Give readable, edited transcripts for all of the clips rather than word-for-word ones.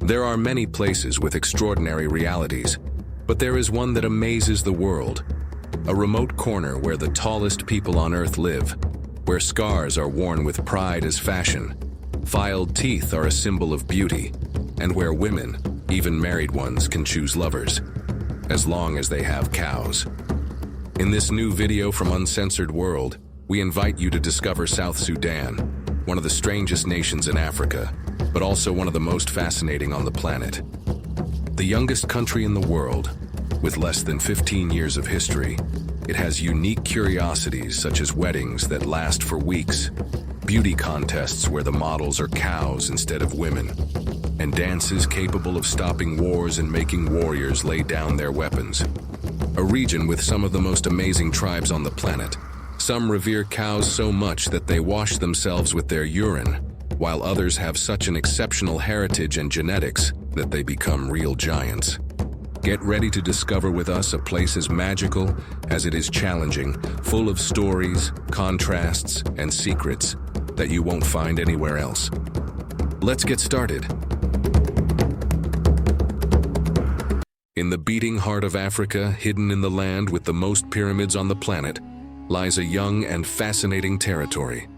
There are many places with extraordinary realities, but there is one that amazes the world. A remote corner where the tallest people on Earth live, where scars are worn with pride as fashion, filed teeth are a symbol of beauty, and where women, even married ones, can choose lovers, as long as they have cows. In this new video from Uncensored World, we invite you to discover South Sudan, one of the strangest nations in Africa, but also one of the most fascinating on the planet. The youngest country in the world, with less than 15 years of history, it has unique curiosities such as weddings that last for weeks, beauty contests where the models are cows instead of women, and dances capable of stopping wars and making warriors lay down their weapons. A region with some of the most amazing tribes on the planet. Some revere cows so much that they wash themselves with their urine, while others have such an exceptional heritage and genetics that they become real giants. Get ready to discover with us a place as magical as it is challenging, full of stories, contrasts, and secrets that you won't find anywhere else. Let's get started. In the beating heart of Africa, hidden in the land with the most pyramids on the planet, lies a young and fascinating territory,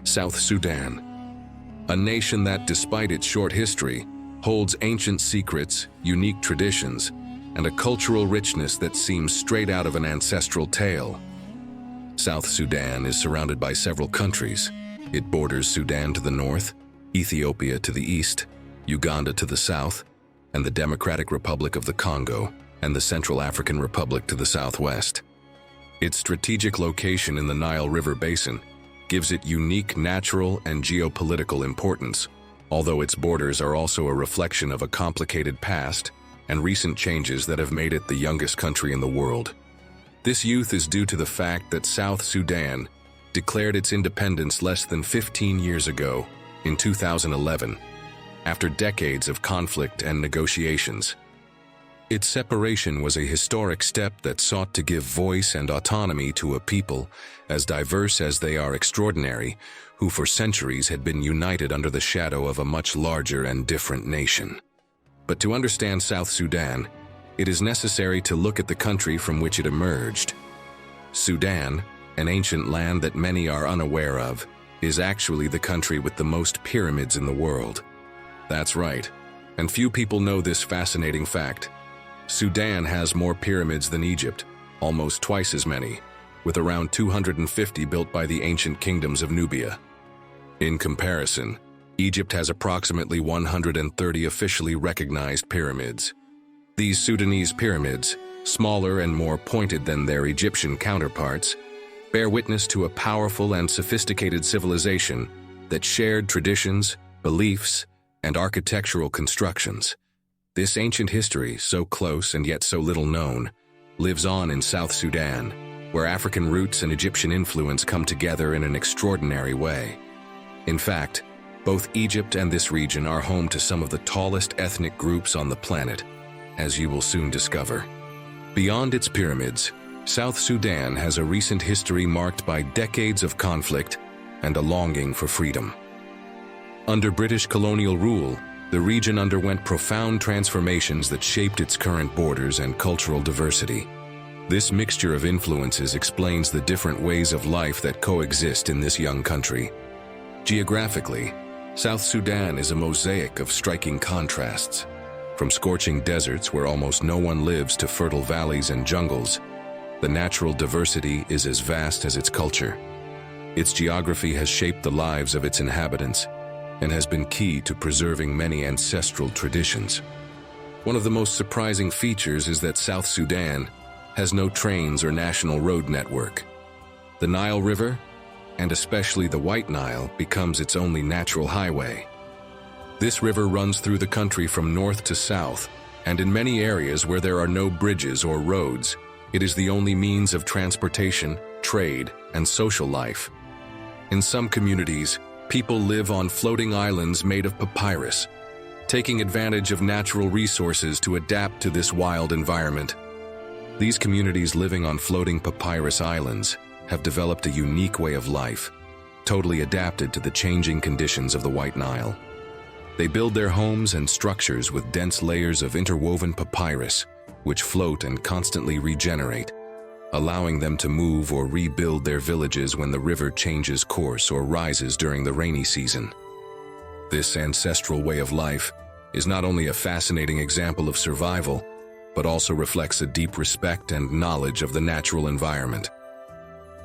South Sudan. A nation that, despite its short history, holds ancient secrets, unique traditions, and a cultural richness that seems straight out of an ancestral tale. South Sudan is surrounded by several countries. It borders Sudan to the north, Ethiopia to the east, Uganda to the south, and the Democratic Republic of the Congo and the Central African Republic to the southwest. Its strategic location in the Nile River basin gives it unique natural and geopolitical importance, although its borders are also a reflection of a complicated past and recent changes that have made it the youngest country in the world. This youth is due to the fact that South Sudan declared its independence less than 15 years ago, in 2011, after decades of conflict and negotiations. Its separation was a historic step that sought to give voice and autonomy to a people as diverse as they are extraordinary, who for centuries had been united under the shadow of a much larger and different nation. But to understand South Sudan, it is necessary to look at the country from which it emerged. Sudan, an ancient land that many are unaware of, is actually the country with the most pyramids in the world. That's right, and few people know this fascinating fact. Sudan has more pyramids than Egypt, almost twice as many, with around 250 built by the ancient kingdoms of Nubia. In comparison, Egypt has approximately 130 officially recognized pyramids. These Sudanese pyramids, smaller and more pointed than their Egyptian counterparts, bear witness to a powerful and sophisticated civilization that shared traditions, beliefs, and architectural constructions. This ancient history, so close and yet so little known, lives on in South Sudan, where African roots and Egyptian influence come together in an extraordinary way. In fact, both Egypt and this region are home to some of the tallest ethnic groups on the planet, as you will soon discover. Beyond its pyramids, South Sudan has a recent history marked by decades of conflict and a longing for freedom. Under British colonial rule, the region underwent profound transformations that shaped its current borders and cultural diversity. This mixture of influences explains the different ways of life that coexist in this young country. Geographically, South Sudan is a mosaic of striking contrasts. From scorching deserts where almost no one lives to fertile valleys and jungles, the natural diversity is as vast as its culture. Its geography has shaped the lives of its inhabitants and has been key to preserving many ancestral traditions. One of the most surprising features is that South Sudan has no trains or national road network. The Nile River, and especially the White Nile, becomes its only natural highway. This river runs through the country from north to south, and in many areas where there are no bridges or roads, it is the only means of transportation, trade, and social life. In some communities, people live on floating islands made of papyrus, taking advantage of natural resources to adapt to this wild environment. These communities living on floating papyrus islands have developed a unique way of life, totally adapted to the changing conditions of the White Nile. They build their homes and structures with dense layers of interwoven papyrus, which float and constantly regenerate, allowing them to move or rebuild their villages when the river changes course or rises during the rainy season. This ancestral way of life is not only a fascinating example of survival, but also reflects a deep respect and knowledge of the natural environment.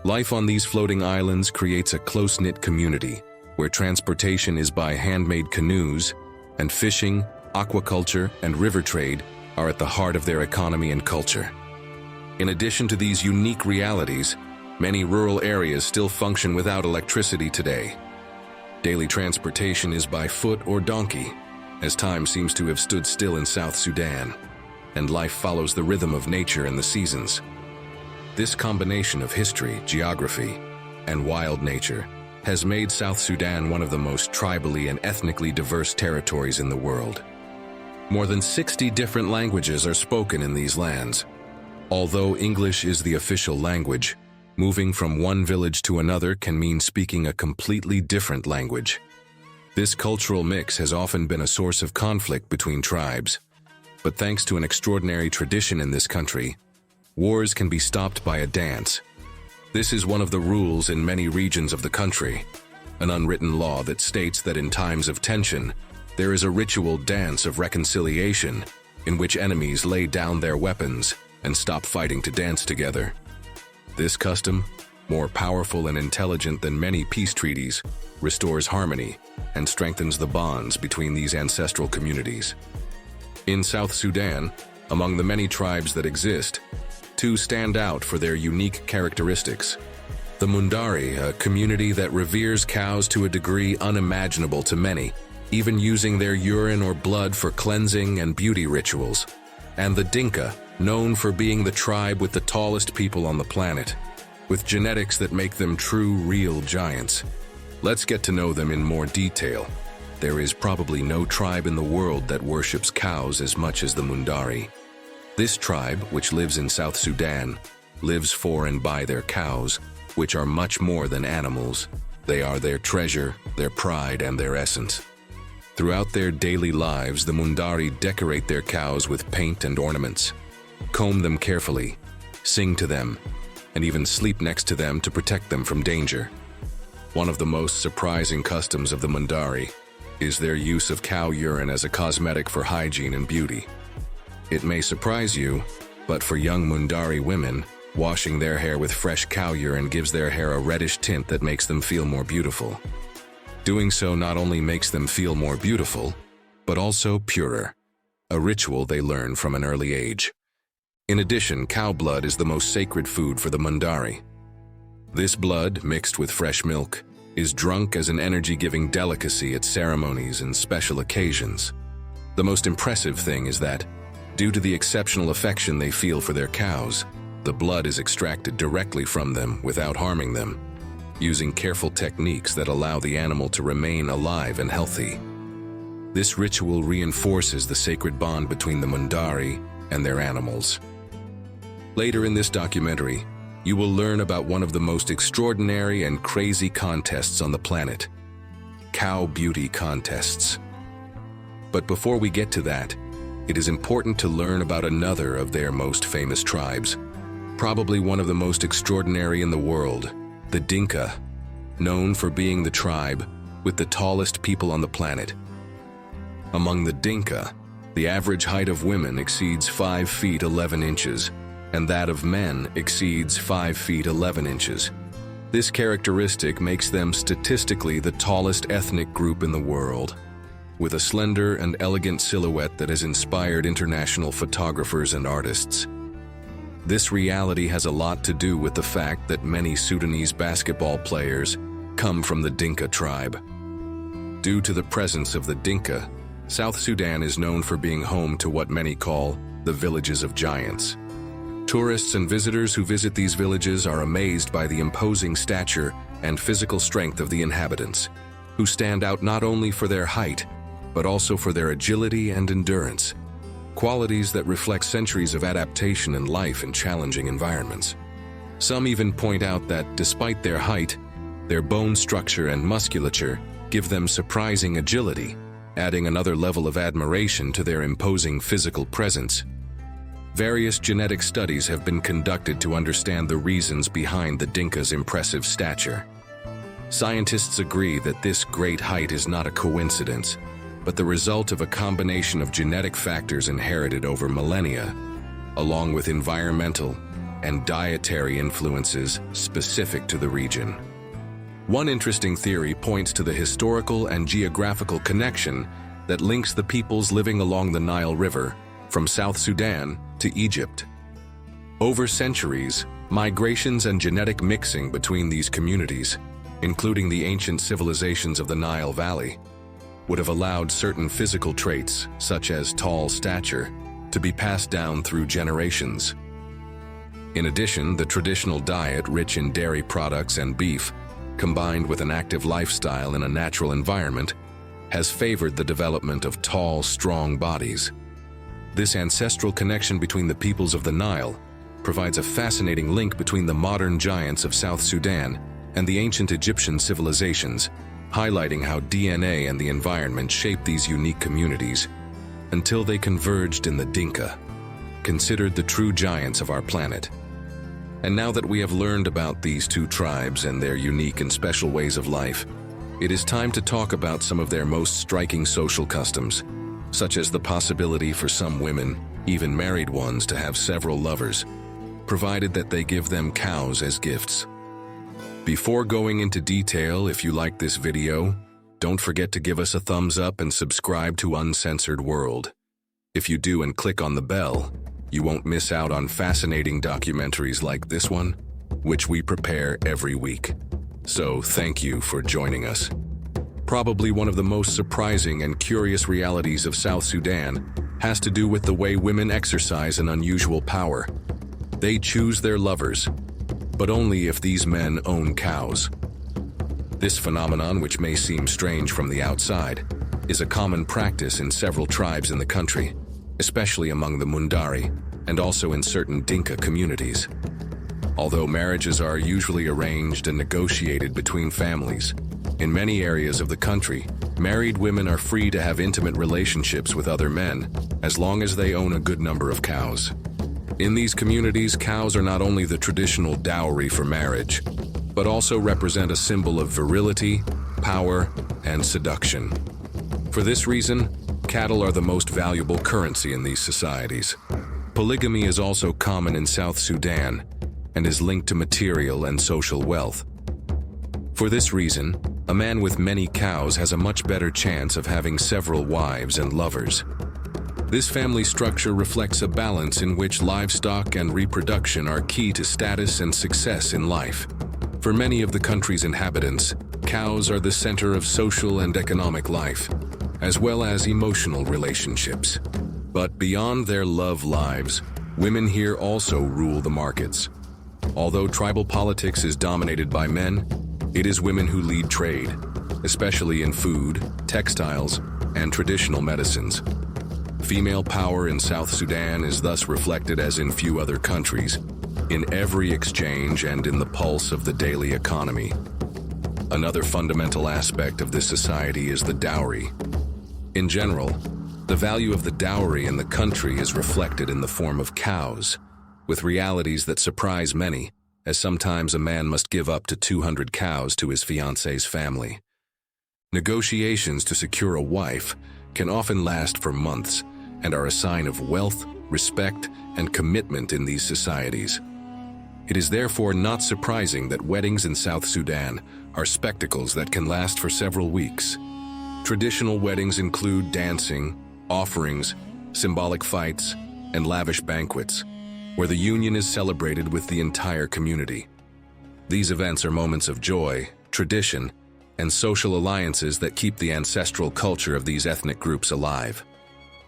Life on these floating islands creates a close-knit community where transportation is by handmade canoes, and fishing, aquaculture, and river trade are at the heart of their economy and culture. In addition to these unique realities, many rural areas still function without electricity today. Daily transportation is by foot or donkey, as time seems to have stood still in South Sudan, and life follows the rhythm of nature and the seasons. This combination of history, geography, and wild nature has made South Sudan one of the most tribally and ethnically diverse territories in the world. More than 60 different languages are spoken in these lands. Although English is the official language, moving from one village to another can mean speaking a completely different language. This cultural mix has often been a source of conflict between tribes, but thanks to an extraordinary tradition in this country, wars can be stopped by a dance. This is one of the rules in many regions of the country, an unwritten law that states that in times of tension, there is a ritual dance of reconciliation in which enemies lay down their weapons and stop fighting to dance together. This custom, more powerful and intelligent than many peace treaties, restores harmony and strengthens the bonds between these ancestral communities. In South Sudan, among the many tribes that exist, two stand out for their unique characteristics. The Mundari, a community that reveres cows to a degree unimaginable to many, even using their urine or blood for cleansing and beauty rituals. And the Dinka, known for being the tribe with the tallest people on the planet, with genetics that make them true, real giants. Let's get to know them in more detail. There is probably no tribe in the world that worships cows as much as the Mundari. This tribe, which lives in South Sudan, lives for and by their cows, which are much more than animals. They are their treasure, their pride, and their essence. Throughout their daily lives, the Mundari decorate their cows with paint and ornaments, comb them carefully, sing to them, and even sleep next to them to protect them from danger. One of the most surprising customs of the Mundari is their use of cow urine as a cosmetic for hygiene and beauty. It may surprise you, but for young Mundari women, washing their hair with fresh cow urine gives their hair a reddish tint that makes them feel more beautiful. Doing so not only makes them feel more beautiful, but also purer, a ritual they learn from an early age. In addition, cow blood is the most sacred food for the Mundari. This blood, mixed with fresh milk, is drunk as an energy-giving delicacy at ceremonies and special occasions. The most impressive thing is that, due to the exceptional affection they feel for their cows, the blood is extracted directly from them without harming them, using careful techniques that allow the animal to remain alive and healthy. This ritual reinforces the sacred bond between the Mundari and their animals. Later in this documentary, you will learn about one of the most extraordinary and crazy contests on the planet: cow beauty contests. But before we get to that, it is important to learn about another of their most famous tribes, probably one of the most extraordinary in the world, the Dinka, known for being the tribe with the tallest people on the planet. Among the Dinka, the average height of women exceeds 5 feet 11 inches, and that of men exceeds 5 feet 11 inches. This characteristic makes them statistically the tallest ethnic group in the world, with a slender and elegant silhouette that has inspired international photographers and artists. This reality has a lot to do with the fact that many Sudanese basketball players come from the Dinka tribe. Due to the presence of the Dinka, South Sudan is known for being home to what many call the villages of giants. Tourists and visitors who visit these villages are amazed by the imposing stature and physical strength of the inhabitants, who stand out not only for their height, but also for their agility and endurance, qualities that reflect centuries of adaptation and life in challenging environments. Some even point out that, despite their height, their bone structure and musculature give them surprising agility, adding another level of admiration to their imposing physical presence. Various genetic studies have been conducted to understand the reasons behind the Dinka's impressive stature. Scientists agree that this great height is not a coincidence, but the result of a combination of genetic factors inherited over millennia, along with environmental and dietary influences specific to the region. One interesting theory points to the historical and geographical connection that links the peoples living along the Nile River from South Sudan to Egypt. Over centuries, migrations and genetic mixing between these communities, including the ancient civilizations of the Nile Valley, would have allowed certain physical traits, such as tall stature, to be passed down through generations. In addition, the traditional diet rich in dairy products and beef, combined with an active lifestyle in a natural environment, has favored the development of tall, strong bodies. This ancestral connection between the peoples of the Nile provides a fascinating link between the modern giants of South Sudan and the ancient Egyptian civilizations, highlighting how DNA and the environment shaped these unique communities until they converged in the Dinka, considered the true giants of our planet. And now that we have learned about these two tribes and their unique and special ways of life, it is time to talk about some of their most striking social customs, such as the possibility for some women, even married ones, to have several lovers, provided that they give them cows as gifts. Before going into detail, if you like this video, don't forget to give us a thumbs up and subscribe to Uncensored World. If you do and click on the bell, you won't miss out on fascinating documentaries like this one, which we prepare every week. So thank you for joining us. Probably one of the most surprising and curious realities of South Sudan has to do with the way women exercise an unusual power. They choose their lovers, but only if these men own cows. This phenomenon, which may seem strange from the outside, is a common practice in several tribes in the country, especially among the Mundari, and also in certain Dinka communities. Although marriages are usually arranged and negotiated between families, in many areas of the country, married women are free to have intimate relationships with other men, as long as they own a good number of cows. In these communities, cows are not only the traditional dowry for marriage, but also represent a symbol of virility, power, and seduction. For this reason, cattle are the most valuable currency in these societies. Polygamy is also common in South Sudan and is linked to material and social wealth. For this reason, a man with many cows has a much better chance of having several wives and lovers. This family structure reflects a balance in which livestock and reproduction are key to status and success in life. For many of the country's inhabitants, cows are the center of social and economic life, as well as emotional relationships. But beyond their love lives, women here also rule the markets. Although tribal politics is dominated by men, it is women who lead trade, especially in food, textiles, and traditional medicines. Female power in South Sudan is thus reflected as in few other countries, in every exchange and in the pulse of the daily economy. Another fundamental aspect of this society is the dowry. In general, the value of the dowry in the country is reflected in the form of cows, with realities that surprise many, as sometimes a man must give up to 200 cows to his fiancée's family. Negotiations to secure a wife can often last for months and are a sign of wealth, respect, and commitment in these societies. It is therefore not surprising that weddings in South Sudan are spectacles that can last for several weeks. Traditional weddings include dancing, offerings, symbolic fights, and lavish banquets, where the union is celebrated with the entire community. These events are moments of joy, tradition, and social alliances that keep the ancestral culture of these ethnic groups alive.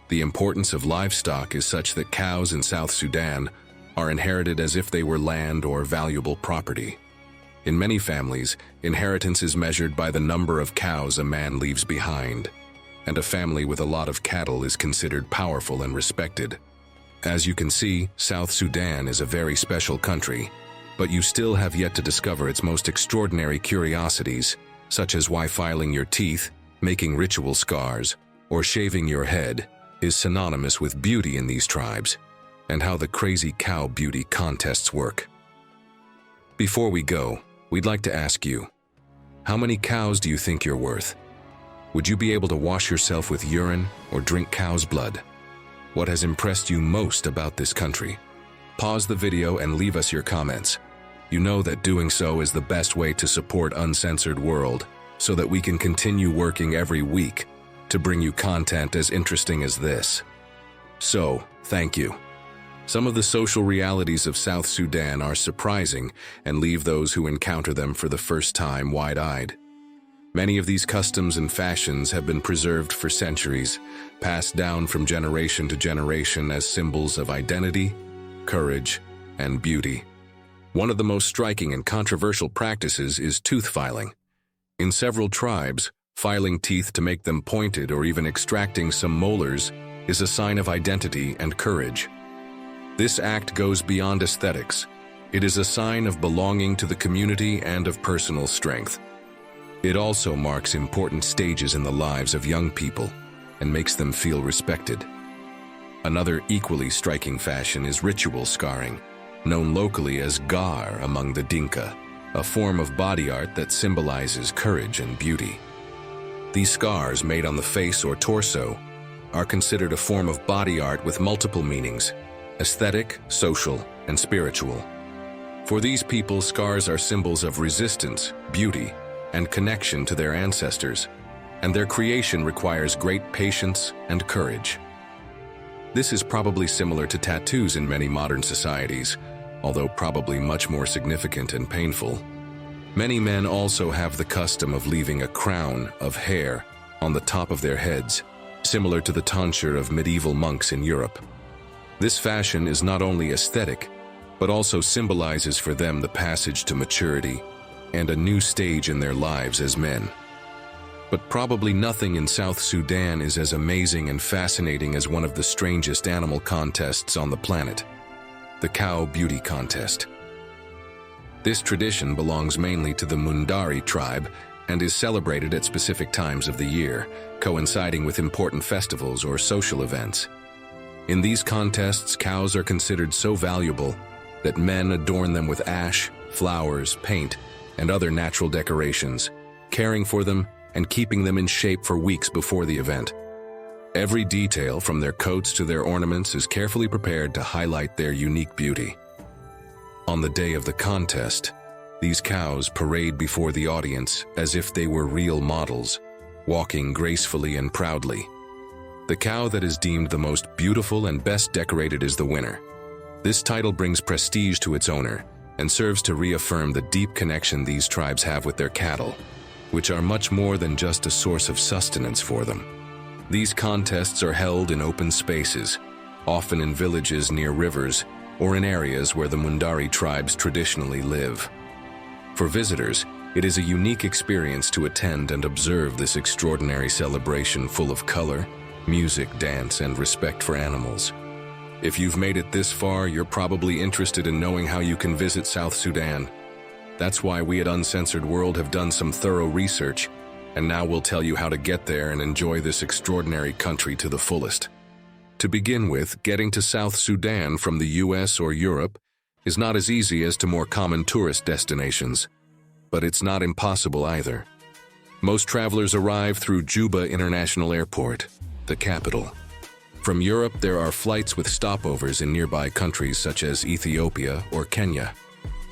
The importance of livestock is such that cows in South Sudan are inherited as if they were land or valuable property. In many families, inheritance is measured by the number of cows a man leaves behind, and a family with a lot of cattle is considered powerful and respected. As you can see, South Sudan is a very special country, but you still have yet to discover its most extraordinary curiosities, such as why filing your teeth, making ritual scars, or shaving your head is synonymous with beauty in these tribes, and how the crazy cow beauty contests work. Before we go, we'd like to ask you, how many cows do you think you're worth? Would you be able to wash yourself with urine or drink cow's blood? What has impressed you most about this country? Pause the video and leave us your comments. You know that doing so is the best way to support Uncensored World, so that we can continue working every week to bring you content as interesting as this. So, thank you. Some of the social realities of South Sudan are surprising and leave those who encounter them for the first time wide-eyed. Many of these customs and fashions have been preserved for centuries, passed down from generation to generation as symbols of identity, courage, and beauty. One of the most striking and controversial practices is tooth filing. In several tribes, filing teeth to make them pointed or even extracting some molars is a sign of identity and courage. This act goes beyond aesthetics. It is a sign of belonging to the community and of personal strength. It also marks important stages in the lives of young people and makes them feel respected. Another equally striking fashion is ritual scarring, known locally as gar among the Dinka, a form of body art that symbolizes courage and beauty. These scars made on the face or torso are considered a form of body art with multiple meanings: aesthetic, social, and spiritual. For these people, scars are symbols of resistance, beauty, and connection to their ancestors, and their creation requires great patience and courage. This is probably similar to tattoos in many modern societies, although probably much more significant and painful. Many men also have the custom of leaving a crown of hair on the top of their heads, similar to the tonsure of medieval monks in Europe. This fashion is not only aesthetic, but also symbolizes for them the passage to maturity and a new stage in their lives as men. But probably nothing in South Sudan is as amazing and fascinating as one of the strangest animal contests on the planet: the cow beauty contest. This tradition belongs mainly to the Mundari tribe and is celebrated at specific times of the year, coinciding with important festivals or social events. In these contests, cows are considered so valuable that men adorn them with ash, flowers, paint, and other natural decorations, caring for them and keeping them in shape for weeks before the event. Every detail, from their coats to their ornaments, is carefully prepared to highlight their unique beauty. On the day of the contest, these cows parade before the audience as if they were real models, walking gracefully and proudly. The cow that is deemed the most beautiful and best decorated is the winner. This title brings prestige to its owner and serves to reaffirm the deep connection these tribes have with their cattle, which are much more than just a source of sustenance for them. These contests are held in open spaces, often in villages near rivers or in areas where the Mundari tribes traditionally live. For visitors, it is a unique experience to attend and observe this extraordinary celebration full of color, music, dance, and respect for animals. If you've made it this far, you're probably interested in knowing how you can visit South Sudan. That's why we at Uncensored World have done some thorough research, and now we'll tell you how to get there and enjoy this extraordinary country to the fullest. To begin with, getting to South Sudan from the US or Europe is not as easy as to more common tourist destinations, but it's not impossible either. Most travelers arrive through Juba International Airport, the capital. From Europe, there are flights with stopovers in nearby countries such as Ethiopia or Kenya.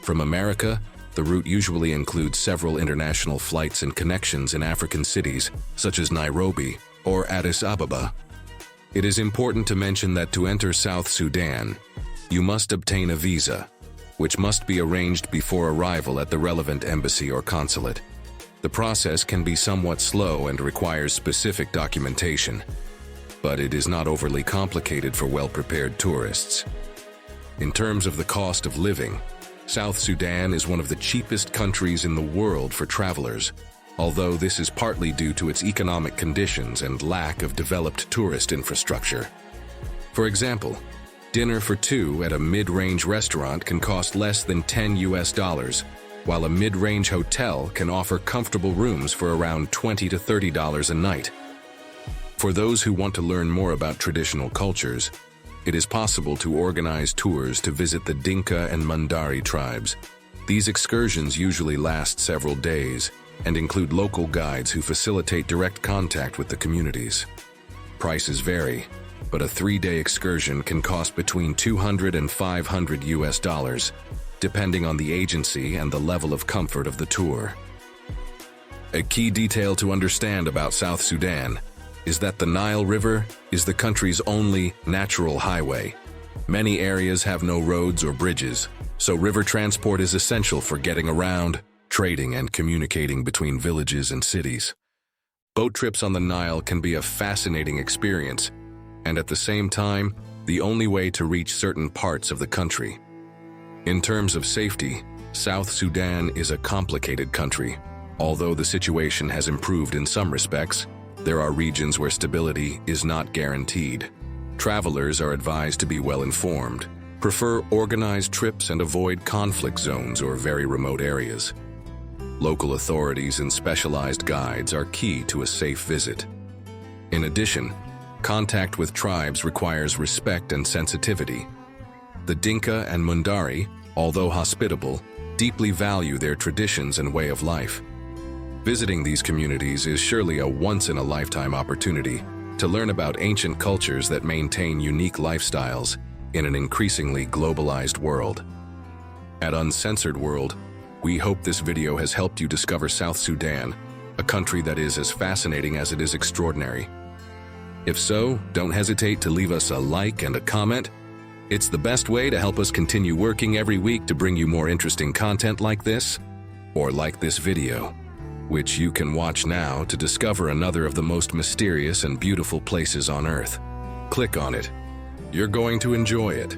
From America, the route usually includes several international flights and connections in African cities such as Nairobi or Addis Ababa. It is important to mention that to enter South Sudan, you must obtain a visa, which must be arranged before arrival at the relevant embassy or consulate. The process can be somewhat slow and requires specific documentation, but it is not overly complicated for well-prepared tourists. In terms of the cost of living, South Sudan is one of the cheapest countries in the world for travelers, although this is partly due to its economic conditions and lack of developed tourist infrastructure. For example, dinner for two at a mid-range restaurant can cost less than $10, while a mid-range hotel can offer comfortable rooms for around $20 to $30 a night. For those who want to learn more about traditional cultures, it is possible to organize tours to visit the Dinka and Mundari tribes. These excursions usually last several days and include local guides who facilitate direct contact with the communities. Prices vary, but a 3-day excursion can cost between $200 and $500 US, depending on the agency and the level of comfort of the tour. A key detail to understand about South Sudan is that the Nile River is the country's only natural highway. Many areas have no roads or bridges, so river transport is essential for getting around, trading, and communicating between villages and cities. Boat trips on the Nile can be a fascinating experience, and at the same time, the only way to reach certain parts of the country. In terms of safety, South Sudan is a complicated country. Although the situation has improved in some respects, there are regions where stability is not guaranteed. Travelers are advised to be well informed, prefer organized trips, and avoid conflict zones or very remote areas. Local authorities and specialized guides are key to a safe visit. In addition, contact with tribes requires respect and sensitivity. The Dinka and Mundari, although hospitable, deeply value their traditions and way of life. Visiting these communities is surely a once-in-a-lifetime opportunity to learn about ancient cultures that maintain unique lifestyles in an increasingly globalized world. At Uncensored World, we hope this video has helped you discover South Sudan, a country that is as fascinating as it is extraordinary. If so, don't hesitate to leave us a like and a comment. It's the best way to help us continue working every week to bring you more interesting content like this, or like this video, which you can watch now to discover another of the most mysterious and beautiful places on Earth. Click on it. You're going to enjoy it.